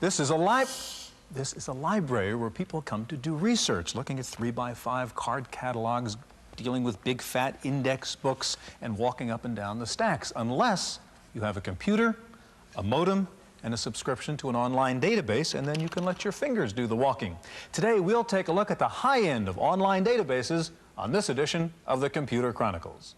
This is a library where people come to do research, looking at 3x5 card catalogs, dealing with big fat index books, and walking up and down the stacks, unless you have a computer, a modem, and a subscription to an online database, and then you can let your fingers do the walking. Today, we'll take a look at the high end of online databases on this edition of the Computer Chronicles.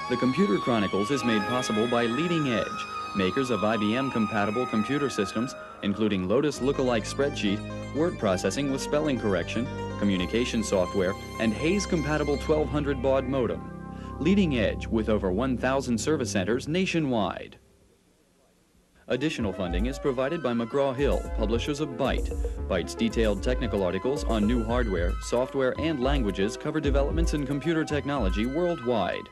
The Computer Chronicles is made possible by Leading Edge, makers of IBM-compatible computer systems, including Lotus Lookalike Spreadsheet, word processing with spelling correction, communication software, and Hayes-compatible 1200 baud modem. Leading Edge with over 1,000 service centers nationwide. Additional funding is provided by McGraw-Hill, publishers of Byte. Byte's detailed technical articles on new hardware, software, and languages cover developments in computer technology worldwide.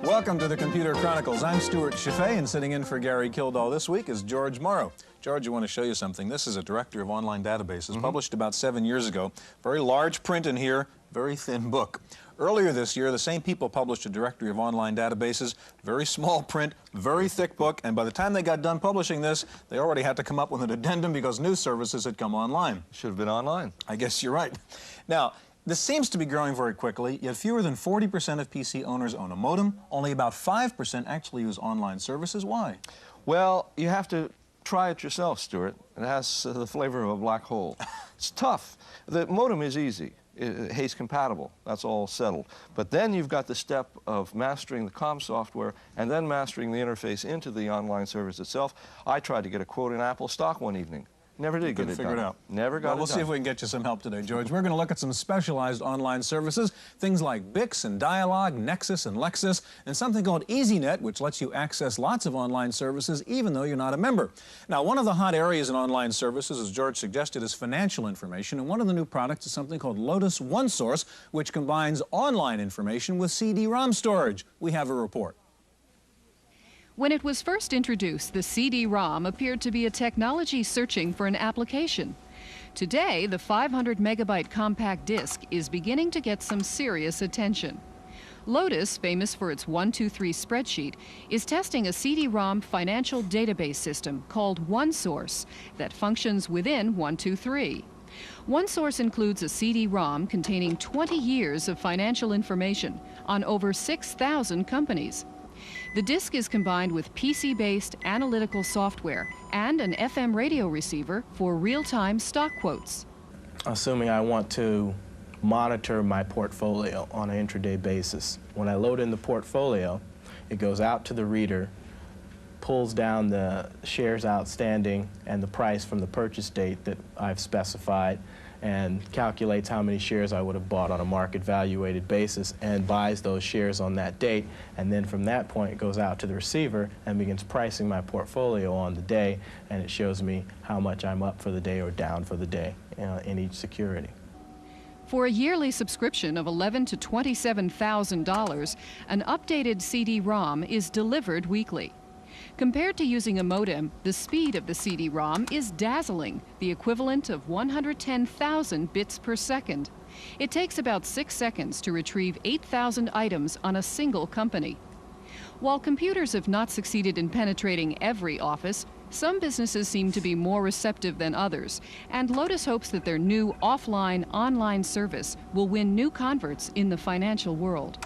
Welcome to the Computer Chronicles. I'm Stewart Cheifet, and sitting in for Gary Kildall this week is George Morrow. George, I want to show you something. This is a directory of online databases, published about 7 years ago. Very large print in here, very thin book. Earlier this year, the same people published a directory of online databases, very small print, very thick book, and by the time they got done publishing this, they already had to come up with an addendum because news services had come online. Should have been online. I guess you're right. Now, this seems to be growing very quickly, yet fewer than 40% of PC owners own a modem. Only about 5% actually use online services. Why? Well, you have to try it yourself, Stuart. It has the flavor of a black hole. It's tough. The modem is easy. Hayes compatible, that's all settled. But then you've got the step of mastering the COM software and then mastering the interface into the online service itself. I tried to get a quote in Apple stock one evening. Never did get it figured done. out. Never got it done. We'll see if we can get you some help today, George. We're going to look at some specialized online services, things like Bix and Dialog, Nexus and Lexus, and something called EasyNet, which lets you access lots of online services even though you're not a member. Now, one of the hot areas in online services, as George suggested, is financial information, and one of the new products is something called Lotus OneSource, which combines online information with CD-ROM storage. We have a report. When it was first introduced, the CD-ROM appeared to be a technology searching for an application. Today, the 500 megabyte compact disc is beginning to get some serious attention. Lotus, famous for its 123 spreadsheet, is testing a CD-ROM financial database system called OneSource that functions within 123. OneSource includes a CD-ROM containing 20 years of financial information on over 6,000 companies. The disk is combined with PC-based analytical software and an FM radio receiver for real-time stock quotes. Assuming I want to monitor my portfolio on an intraday basis. When I load in the portfolio, it goes out to the reader, pulls down the shares outstanding and the price from the purchase date that I've specified, and calculates how many shares I would have bought on a market valuated basis and buys those shares on that date. And then from that point, it goes out to the receiver and begins pricing my portfolio on the day, and it shows me how much I'm up for the day or down for the day in each security. For a yearly subscription of $11,000 to $27,000, an updated CD-ROM is delivered weekly. Compared to using a modem, the speed of the CD-ROM is dazzling, the equivalent of 110,000 bits per second. It takes about 6 seconds to retrieve 8,000 items on a single company. While computers have not succeeded in penetrating every office, some businesses seem to be more receptive than others, and Lotus hopes that their new offline-online service will win new converts in the financial world.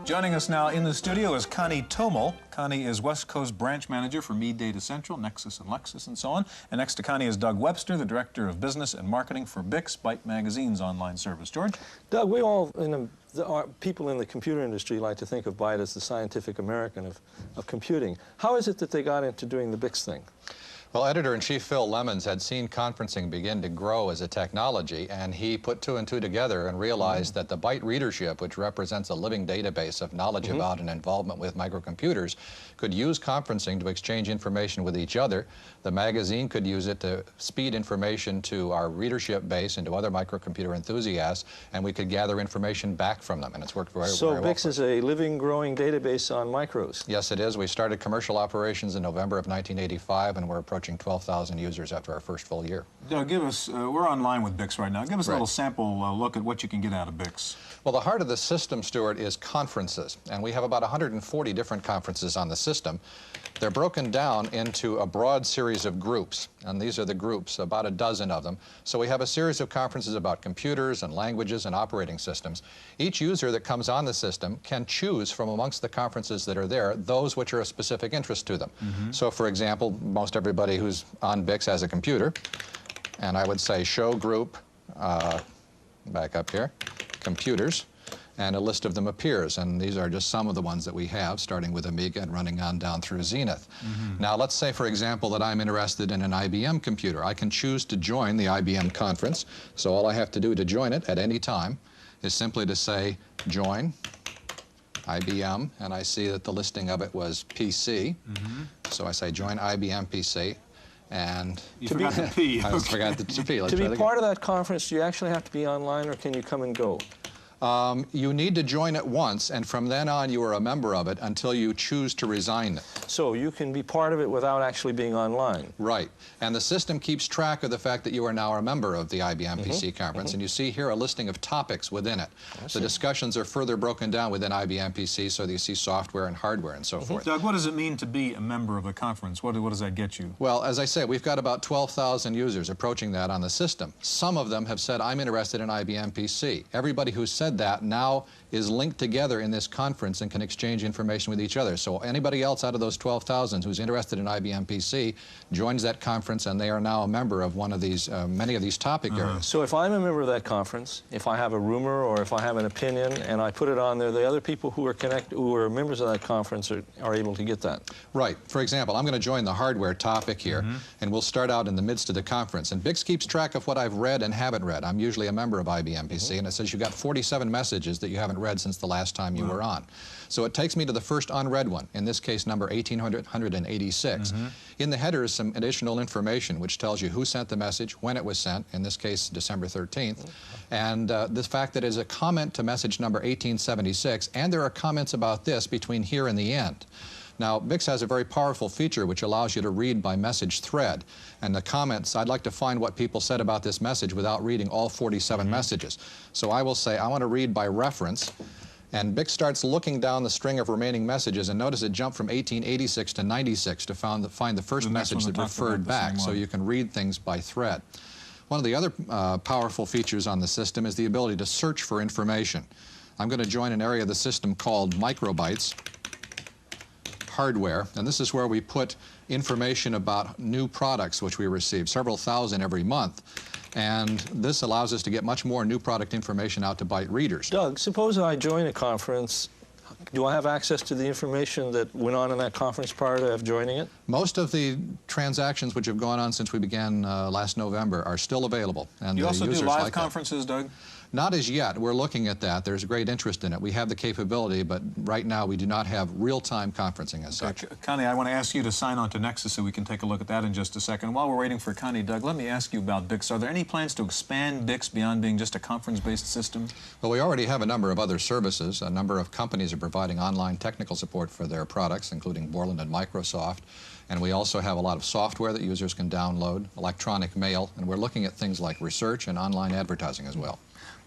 Joining us now in the studio is Connie Tomel. Connie is West Coast Branch Manager for Me Data Central, Nexus and Lexus, and so on. And next to Connie is Doug Webster, the Director of Business and Marketing for Bix, Byte Magazine's online service. George? Doug, we all, people in the computer industry like to think of Byte as the Scientific American of computing. How is it that they got into doing the Bix thing? Well, Editor-in-Chief Phil Lemons had seen conferencing begin to grow as a technology, and he put two and two together and realized that the byte readership, which represents a living database of knowledge about and involvement with microcomputers, could use conferencing to exchange information with each other. The magazine could use it to speed information to our readership base and to other microcomputer enthusiasts, and we could gather information back from them, and it's worked very well. So BIX is a living, growing database on micros. Yes, it is. We started commercial operations in November of 1985, and we're approaching 12,000 users after our first full year. Now, give us, we're online with BIX right now. Give us a little sample look at what you can get out of BIX. Well, the heart of the system, Stewart, is conferences, and we have about 140 different conferences on the system. They're broken down into a broad series of groups, and these are the groups, about a dozen of them. So we have a series of conferences about computers and languages and operating systems. Each user that comes on the system can choose from amongst the conferences that are there those which are of specific interest to them. So, for example, most everybody who's on BIX has a computer, and I would say show group, back up here, computers, and a list of them appears, and these are just some of the ones that we have, starting with Amiga and running on down through Zenith. Now, let's say, for example, that I'm interested in an IBM computer. I can choose to join the IBM conference, so all I have to do to join it at any time is simply to say, join IBM, and I see that the listing of it was PC, so I say, join IBM PC. And you forgot the P. I forgot the P. To be part of that conference, do you actually have to be online, or can you come and go? You need to join it once, and from then on you are a member of it until you choose to resign it. So you can be part of it without actually being online. Right. And the system keeps track of the fact that you are now a member of the IBM PC conference, and you see here a listing of topics within it. The discussions are further broken down within IBM PC, so that you see software and hardware and so forth. Doug, what does it mean to be a member of a conference? What does that get you? Well, as I said, we've got about 12,000 users approaching that on the system. Some of them have said, I'm interested in IBM PC. Everybody who said that now is linked together in this conference and can exchange information with each other. So anybody else out of those 12,000 who's interested in IBM PC joins that conference, and they are now a member of one of these, many of these topic areas. So if I'm a member of that conference, if I have a rumor or if I have an opinion and I put it on there, the other people who are who are members of that conference are able to get that. Right. For example, I'm going to join the hardware topic here, and we'll start out in the midst of the conference. And BIX keeps track of what I've read and haven't read. I'm usually a member of IBM PC, and it says you've got 47 messages that you haven't read since the last time you were on. So it takes me to the first unread one, in this case number 1886. In the header is some additional information which tells you who sent the message, when it was sent, in this case December 13th, and the fact that it is a comment to message number 1876, and there are comments about this between here and the end. Now, BIX has a very powerful feature which allows you to read by message thread. And the comments, I'd like to find what people said about this message without reading all 47 messages. So I will say, I want to read by reference. And BIX starts looking down the string of remaining messages, and notice it jumped from 1886 to 96 to find the first message that referred back, so you can read things by thread. One of the other powerful features on the system is the ability to search for information. I'm going to join an area of the system called microbytes. Hardware, and this is where we put information about new products which we receive, several thousand every month, and this allows us to get much more new product information out to byte readers. Doug, suppose I join a conference. Do I have access to the information that went on in that conference prior to joining it? Most of the transactions which have gone on since we began last November are still available. And you also do users live like conferences, Doug? Not as yet. We're looking at that. There's great interest in it. We have the capability, but right now we do not have real-time conferencing as such. Connie, I want to ask you to sign on to Nexus so we can take a look at that in just a second. While we're waiting for Connie, Doug, let me ask you about BIX. Are there any plans to expand BIX beyond being just a conference-based system? Well, we already have a number of other services. A number of companies are providing online technical support for their products, including Borland and Microsoft. And we also have a lot of software that users can download, electronic mail, and we're looking at things like research and online advertising as well.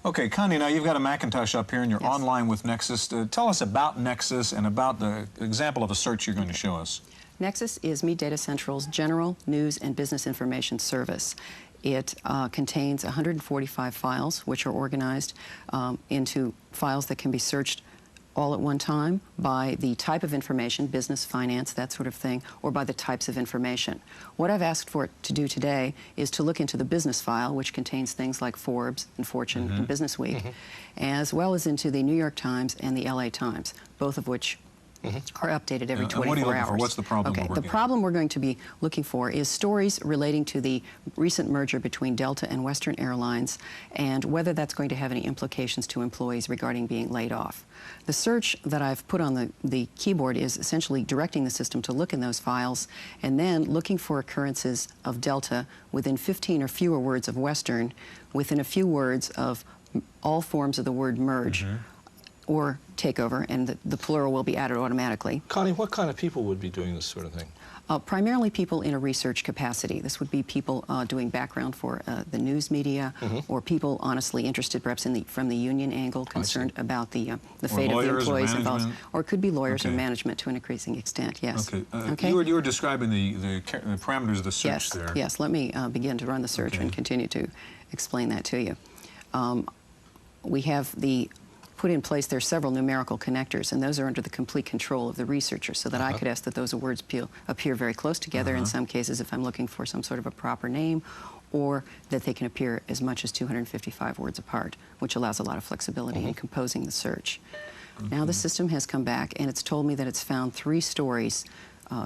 Okay, Connie, now you've got a Macintosh up here and you're online with Nexus. Tell us about Nexus and about the example of a search you're going to show us. Nexus is Me Data Central's general news and business information service. It contains 145 files, which are organized into files that can be searched all at one time by the type of information, business, finance, that sort of thing, or by the types of information. What I've asked for it to do today is to look into the business file, which contains things like Forbes and Fortune and Business Week, as well as into the New York Times and the LA Times, both of which are updated every 24 hours. What are you looking for? What's the problem we're Okay, working the on? problem we're going to be looking for is stories relating to the recent merger between Delta and Western Airlines and whether that's going to have any implications to employees regarding being laid off. The search that I've put on the keyboard is essentially directing the system to look in those files and then looking for occurrences of Delta within 15 or fewer words of Western, within a few words of all forms of the word merge or takeover, and the plural will be added automatically. Connie, what kind of people would be doing this sort of thing? Primarily people in a research capacity. This would be people doing background for the news media, or people honestly interested perhaps from the union angle, concerned about the fate of the employees involved. Or it could be lawyers or management to an increasing extent, yes. Okay. You were describing the parameters of the search there. Yes, let me begin to run the search and continue to explain that to you. We have put in place, there are several numerical connectors, and those are under the complete control of the researcher, so that I could ask that those words appear very close together in some cases if I'm looking for some sort of a proper name, or that they can appear as much as 255 words apart, which allows a lot of flexibility in composing the search. Now the system has come back and it's told me that it's found 3 stories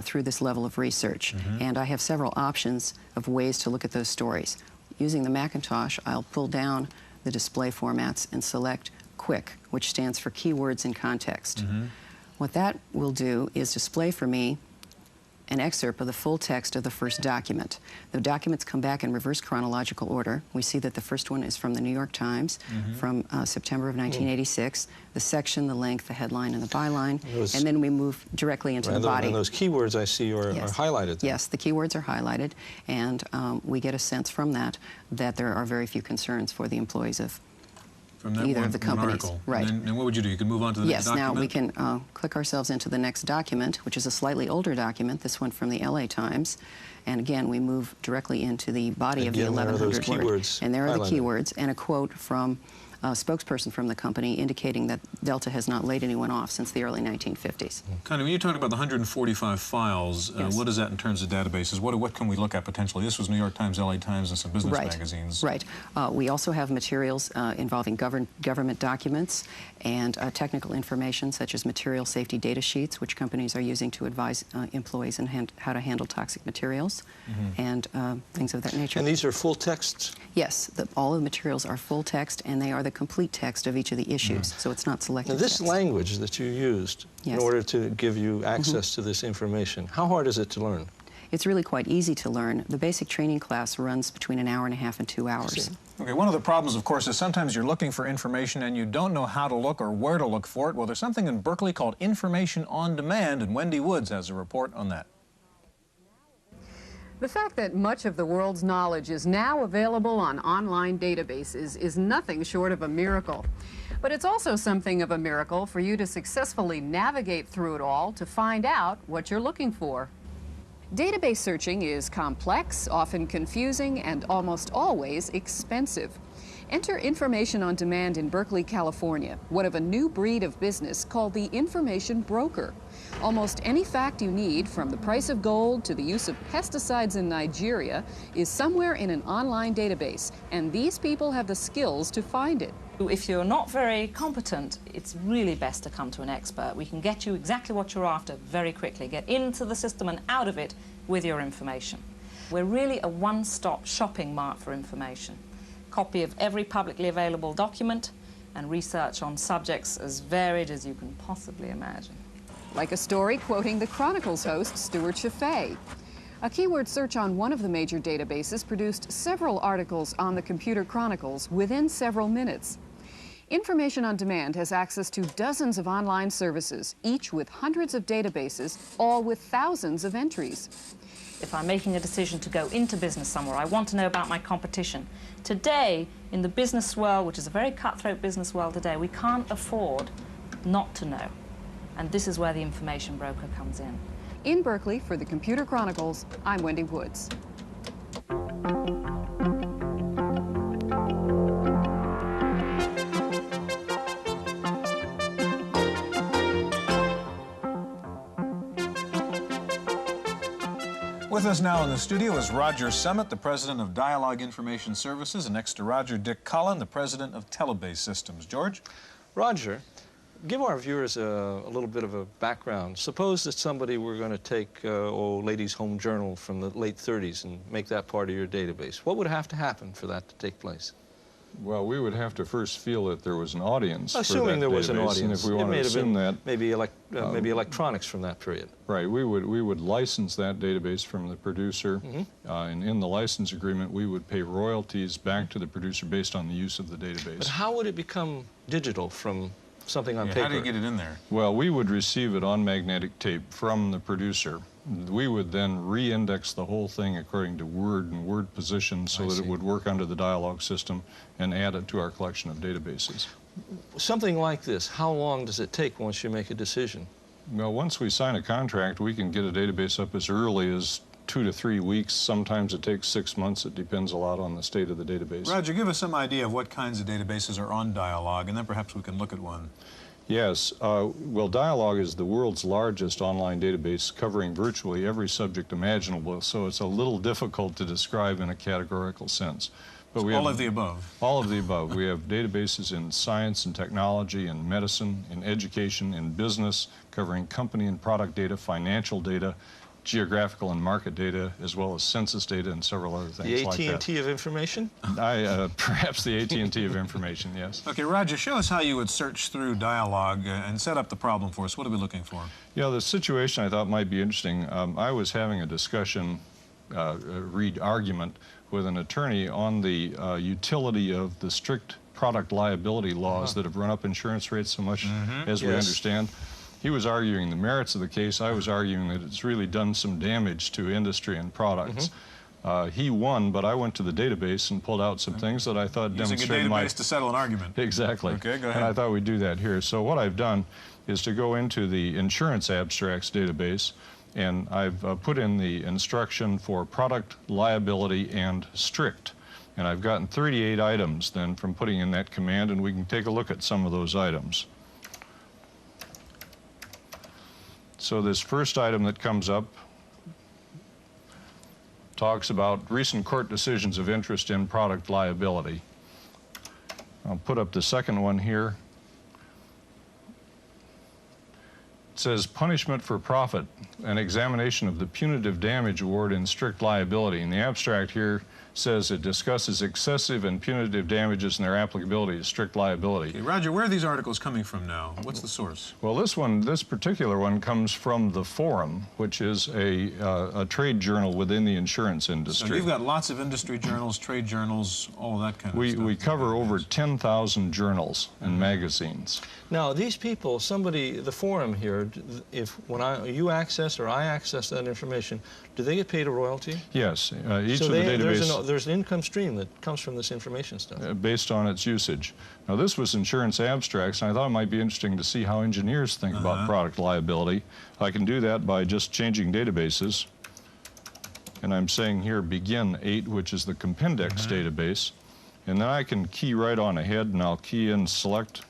through this level of research, and I have several options of ways to look at those stories. Using the Macintosh, I'll pull down the display formats and select Quick, which stands for Keywords in Context. What that will do is display for me an excerpt of the full text of the first document. The documents come back in reverse chronological order. We see that the first one is from the New York Times from September of 1986. The section, the length, the headline, and the byline. And then we move directly into the body. And those keywords I see are highlighted. Yes, the keywords are highlighted, and we get a sense from that there are very few concerns for the employees of either of the companies. Right. And what would you do? You could move on to the next document? Yes, now we can click ourselves into the next document, which is a slightly older document, this one from the LA Times. And again, we move directly into the body of the 1,100 words. And there are the keywords, and a quote from a spokesperson from the company indicating that Delta has not laid anyone off since the early 1950s. Connie, when you talk about the 145 files, what is that in terms of databases? What can we look at potentially? This was New York Times, LA Times, and some business magazines. Right. We also have materials involving government documents and technical information such as material safety data sheets, which companies are using to advise employees on how to handle toxic materials and things of that nature. And these are full texts? Yes. All of the materials are full text, and they are the complete text of each of the issues, so it's not selected. Now, this language that you used in order to give you access to this information, how hard is it to learn? It's really quite easy to learn. The basic training class runs between an hour and a half and 2 hours. Okay, one of the problems, of course, is sometimes you're looking for information and you don't know how to look or where to look for it. Well, there's something in Berkeley called Information on Demand, and Wendy Woods has a report on that. The fact that much of the world's knowledge is now available on online databases is nothing short of a miracle. But it's also something of a miracle for you to successfully navigate through it all to find out what you're looking for. Database searching is complex, often confusing, and almost always expensive. Enter Information on Demand in Berkeley, California, one of a new breed of business called the information broker. Almost any fact you need, from the price of gold to the use of pesticides in Nigeria, is somewhere in an online database, and these people have the skills to find it. If you're not very competent, it's really best to come to an expert. We can get you exactly what you're after very quickly, get into the system and out of it with your information. We're really a one-stop shopping mart for information. Copy of every publicly available document and research on subjects as varied as you can possibly imagine. Like a story quoting the Chronicles host, Stewart Cheifet. A keyword search on one of the major databases produced several articles on the Computer Chronicles within several minutes. Information on Demand has access to dozens of online services, each with hundreds of databases, all with thousands of entries. If I'm making a decision to go into business somewhere, I want to know about my competition. Today, in the business world, which is a very cutthroat business world today, we can't afford not to know. And this is where the information broker comes in. In Berkeley, for the Computer Chronicles, I'm Wendy Woods. With us now in the studio is Roger Summit, the president of Dialogue Information Services, and next to Roger, Dick Cullen, the president of Telebase Systems. George? Roger, Give our viewers a little bit of a background. Suppose that somebody were going to take Ladies' Home Journal from the late 30s and make that part of your database. What would have to happen for that to take place? Well, we would have to first feel that there was an audience. Assuming there was an audience. And if we want to assume that, maybe electronics from that period. Right. We would license that database from the producer, and in the license agreement, we would pay royalties back to the producer based on the use of the database. But how would it become digital from something on paper? How do you get it in there? Well, we would receive it on magnetic tape from the producer. We would then re-index the whole thing according to word and word position so that it would work under the dialogue system and add it to our collection of databases. Something like this, how long does it take once you make a decision? Well, once we sign a contract, we can get a database up as early as 2 to 3 weeks. Sometimes it takes 6 months. It depends a lot on the state of the database. Roger, give us some idea of what kinds of databases are on Dialog, and then perhaps we can look at one. Yes. Well, Dialog is the world's largest online database covering virtually every subject imaginable, so it's a little difficult to describe in a categorical sense. But we have all of the above. All of the above. We have databases in science and technology, in medicine, in education, in business, covering company and product data, financial data, geographical and market data, as well as census data and several other things like that. The AT&T of information? Perhaps the AT&T of information, yes. Okay, Roger, show us how you would search through Dialog and set up the problem for us. What are we looking for? Yeah, the situation I thought might be interesting. I was having a discussion, argument with an attorney on the utility of the strict product liability laws that have run up insurance rates so much, as we understand. He was arguing the merits of the case. I was arguing that it's really done some damage to industry and products. He won, but I went to the database and pulled out some things that I thought demonstrated my... Using a database to settle an argument. Exactly. Okay, go ahead. And I thought we'd do that here. So what I've done is to go into the insurance abstracts database, and I've put in the instruction for product liability and strict. And I've gotten 38 items then from putting in that command, and we can take a look at some of those items. So this first item that comes up talks about recent court decisions of interest in product liability. I'll put up the second one here. It says punishment for profit, an examination of the punitive damage award in strict liability. And the abstract here says it discusses excessive and punitive damages and their applicability to strict liability. Okay, Roger, where are these articles coming from now? What's the source? Well, this particular one comes from The Forum, which is a trade journal within the insurance industry. So you've got lots of industry journals, trade journals, all that kind of stuff. We cover over 10,000 journals and magazines. Now, these people, The Forum here, when you access or I access that information, do they get paid a royalty? Yes. Each of the database... There's an income stream that comes from this information stuff. Based on its usage. Now, this was insurance abstracts, and I thought it might be interesting to see how engineers think about product liability. I can do that by just changing databases. And I'm saying here begin 8, which is the Compendex database. And then I can key right on ahead, and I'll key in select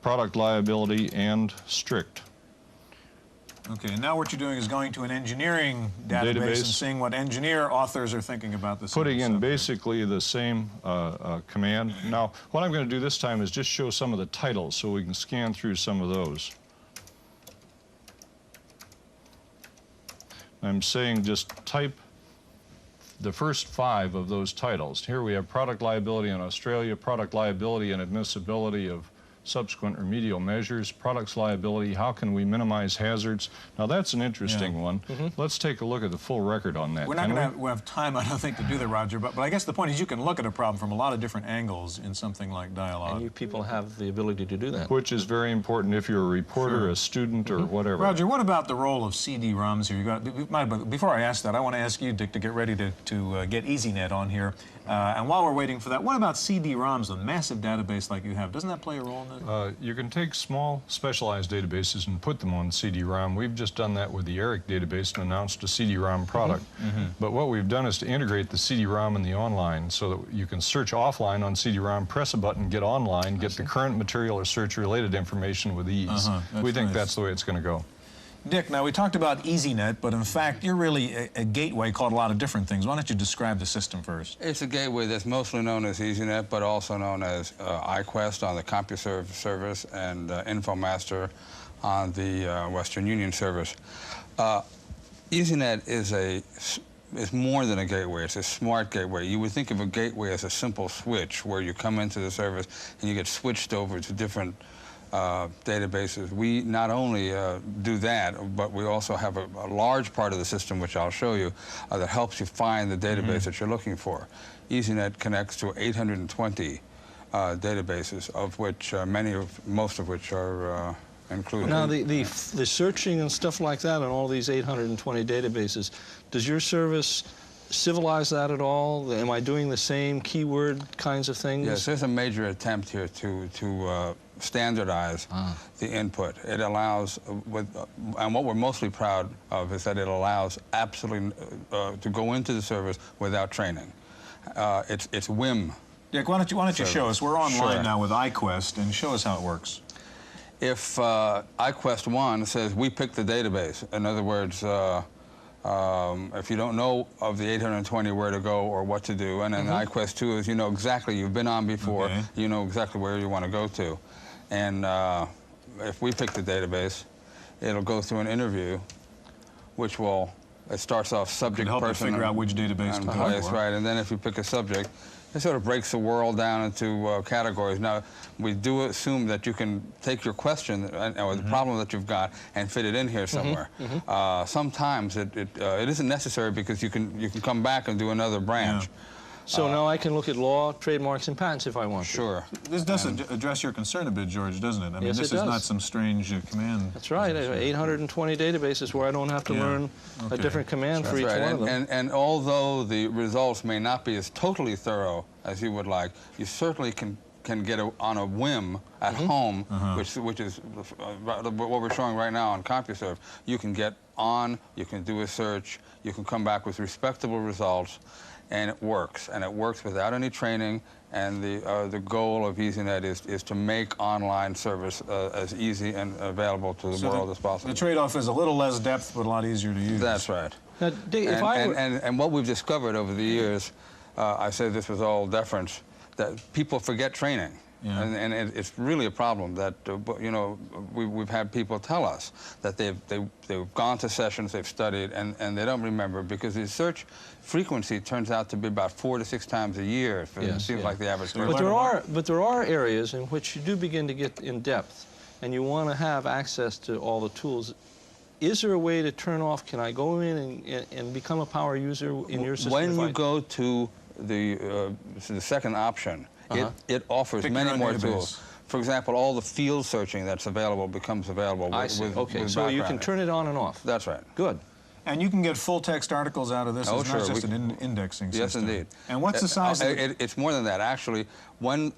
product liability and strict. Okay, and now what you're doing is going to an engineering database and seeing what engineer authors are thinking about this. Putting in basically the same command. Now, what I'm going to do this time is just show some of the titles so we can scan through some of those. I'm saying just type the first 5 of those titles. Here we have product liability in Australia, product liability and admissibility of subsequent remedial measures, products liability, how can we minimize hazards? Now that's an interesting one. Let's take a look at the full record on that. We're not going to have time, I don't think, to do that, Roger, but I guess the point is you can look at a problem from a lot of different angles in something like Dialog. And you people have the ability to do that. Which is very important if you're a reporter, a student, or whatever. Roger, what about the role of CD-ROMs here? Before I ask that, I want to ask you, Dick, to get ready to get EasyNet on here. And while we're waiting for that, what about CD-ROMs, a massive database like you have? Doesn't that play a role in that? You can take small, specialized databases and put them on CD-ROM. We've just done that with the ERIC database and announced a CD-ROM product. But what we've done is to integrate the CD-ROM and the online so that you can search offline on CD-ROM, press a button, get online, get the current material or search-related information with ease. We think that's the way it's going to go. Dick, now we talked about EasyNet, but in fact, you're really a gateway called a lot of different things. Why don't you describe the system first? It's a gateway that's mostly known as EasyNet, but also known as iQuest on the CompuServe service and InfoMaster on the Western Union service. EasyNet is more than a gateway. It's a smart gateway. You would think of a gateway as a simple switch where you come into the service and you get switched over to different databases. We not only do that, but we also have a large part of the system, which I'll show you, that helps you find the database that you're looking for. EasyNet connects to 820 databases, of which most of which are included. Now, the searching and stuff like that on all these 820 databases, does your service civilize that at all? Am I doing the same keyword kinds of things? Yes, there's a major attempt here to standardize the input. It allows, and what we're mostly proud of is that it allows absolutely to go into the service without training. It's whim. Dick, why don't you show us? We're online Sure. now with iQuest, and show us how it works. If iQuest 1 says we pick the database, in other words, if you don't know of the 820 where to go or what to do, and then iQuest 2 is you know exactly, you've been on before, you know exactly where you want to go to. And if we pick the database, it'll go through an interview, which will, it starts off subject, help person, you figure out which database to go for. Right, and then if you pick a subject, it sort of breaks the world down into categories. Now, we do assume that you can take your question or the problem that you've got and fit it in here somewhere. Sometimes it isn't necessary because you can come back and do another branch. Yeah. So now I can look at law, trademarks, and patents if I want to. Sure. This does address your concern a bit, George, doesn't it? I mean, Yes, this it is does. not some strange command. That's right. 820 databases where I don't have to learn a different command for each one of them. And although the results may not be as totally thorough as you would like, you certainly can get on a whim at home, which is what we're showing right now on CompuServe. You can get on, you can do a search, you can come back with respectable results, and it works without any training. And the goal of EasyNet is to make online service as easy and available to the world as possible. The trade-off is a little less depth, but a lot easier to use. That's right. Now, Dick, and what we've discovered over the years, I say this with all deference, that people forget training. Yeah. And it's really a problem that, you know, we've had people tell us that they've gone to sessions, they've studied, and they don't remember because the search frequency turns out to be about 4 to 6 times a year. It seems like the average person. But there are areas in which you do begin to get in depth, and you want to have access to all the tools. Is there a way to turn off? Can I go in and become a power user in your system? When you go to the second option, it offers many more tools. For example, all the field searching that's available becomes available. Okay, so you can turn it on and off. That's right. Good. And you can get full-text articles out of this. Oh, it's not just an indexing system. Yes, indeed. And what's the size of it? It's more than that. Actually, when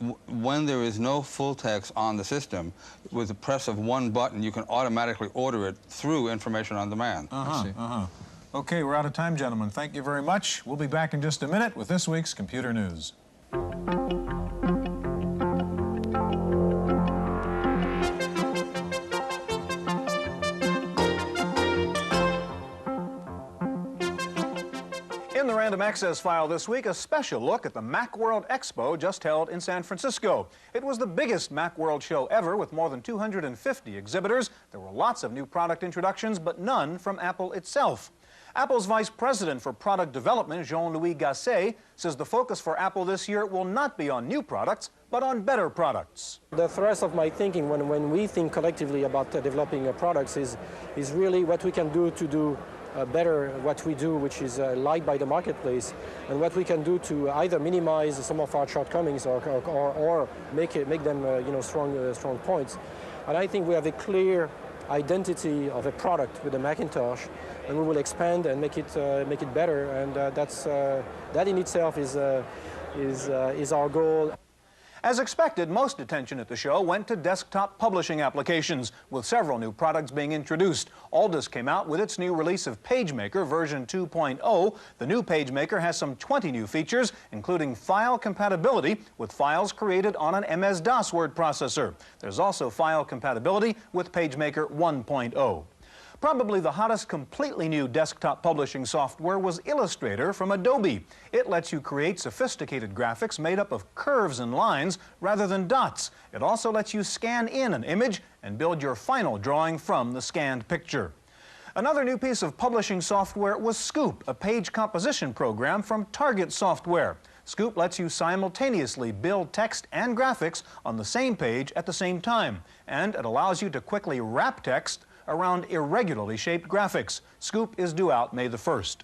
there is no full text on the system, with the press of one button, you can automatically order it through information on demand. Okay, we're out of time, gentlemen. Thank you very much. We'll be back in just a minute with this week's Computer News. In the Random Access File this week, a special look at the Macworld Expo just held in San Francisco. It was the biggest Macworld show ever with more than 250 exhibitors. There were lots of new product introductions, but none from Apple itself. Apple's Vice President for Product Development, Jean-Louis Gasset, says the focus for Apple this year will not be on new products, but on better products. The thrust of my thinking when we think collectively about developing products is really what we can do to do better what we do, which is liked by the marketplace, and what we can do to either minimize some of our shortcomings or make them strong points. And I think we have a clear identity of a product with the Macintosh, and we will expand and make it better. And that in itself is our goal. As expected, most attention at the show went to desktop publishing applications, with several new products being introduced. Aldus came out with its new release of PageMaker version 2.0. The new PageMaker has some 20 new features, including file compatibility with files created on an MS-DOS word processor. There's also file compatibility with PageMaker 1.0. Probably the hottest completely new desktop publishing software was Illustrator from Adobe. It lets you create sophisticated graphics made up of curves and lines rather than dots. It also lets you scan in an image and build your final drawing from the scanned picture. Another new piece of publishing software was Scoop, a page composition program from Target Software. Scoop lets you simultaneously build text and graphics on the same page at the same time, and it allows you to quickly wrap text around irregularly shaped graphics. Scoop is due out May the 1st.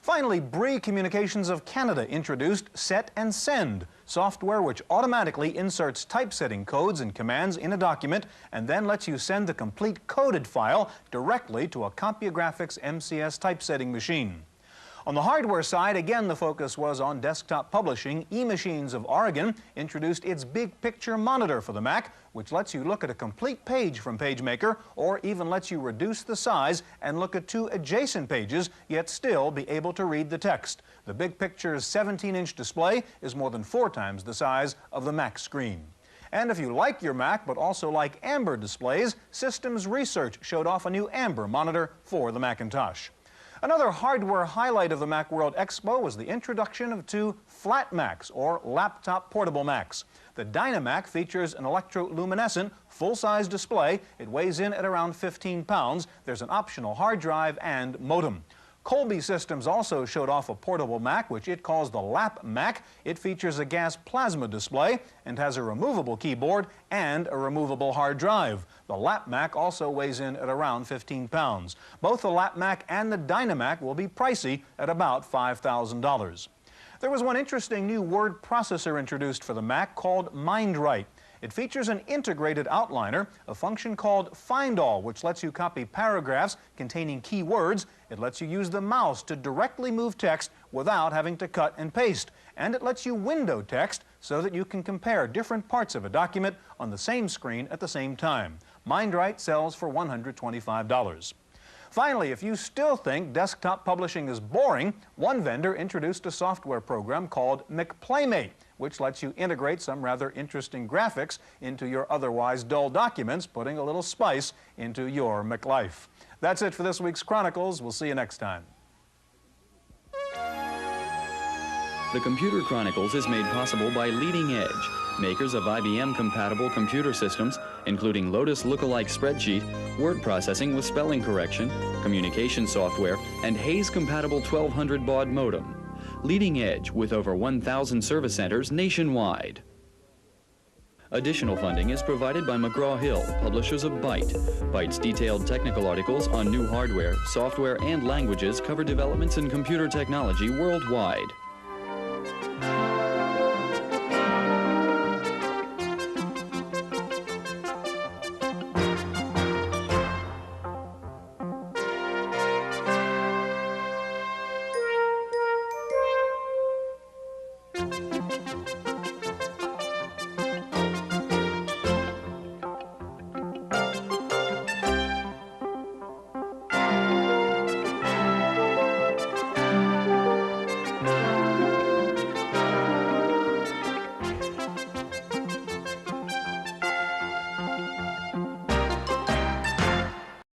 Finally, Bree Communications of Canada introduced Set and Send, software which automatically inserts typesetting codes and commands in a document and then lets you send the complete coded file directly to a CompuGraphics MCS typesetting machine. On the hardware side, again, the focus was on desktop publishing. eMachines of Oregon introduced its Big Picture Monitor for the Mac, which lets you look at a complete page from PageMaker, or even lets you reduce the size and look at two adjacent pages, yet still be able to read the text. The Big Picture's 17-inch display is more than 4 times the size of the Mac screen. And if you like your Mac, but also like Amber displays, Systems Research showed off a new Amber monitor for the Macintosh. Another hardware highlight of the Macworld Expo was the introduction of 2 flat Macs, or laptop portable Macs. The Dynamac features an electroluminescent, full-size display. It weighs in at around 15 pounds. There's an optional hard drive and modem. Colby Systems also showed off a portable Mac, which it calls the Lap Mac. It features a gas plasma display and has a removable keyboard and a removable hard drive. The Lap Mac also weighs in at around 15 pounds. Both the Lap Mac and the Dynamac will be pricey at about $5,000. There was one interesting new word processor introduced for the Mac called MindWrite. It features an integrated outliner, a function called Find All, which lets you copy paragraphs containing key words. It lets you use the mouse to directly move text without having to cut and paste. And it lets you window text so that you can compare different parts of a document on the same screen at the same time. MindWrite sells for $125. Finally, if you still think desktop publishing is boring, one vendor introduced a software program called McPlaymate, which lets you integrate some rather interesting graphics into your otherwise dull documents, putting a little spice into your McLife. That's it for this week's Chronicles. We'll see you next time. The Computer Chronicles is made possible by Leading Edge, makers of IBM-compatible computer systems, including Lotus lookalike spreadsheet, word processing with spelling correction, communication software, and Hayes-compatible 1200 baud modem. Leading Edge, with over 1,000 service centers nationwide. Additional funding is provided by McGraw-Hill, publishers of Byte. Byte's detailed technical articles on new hardware, software, and languages cover developments in computer technology worldwide.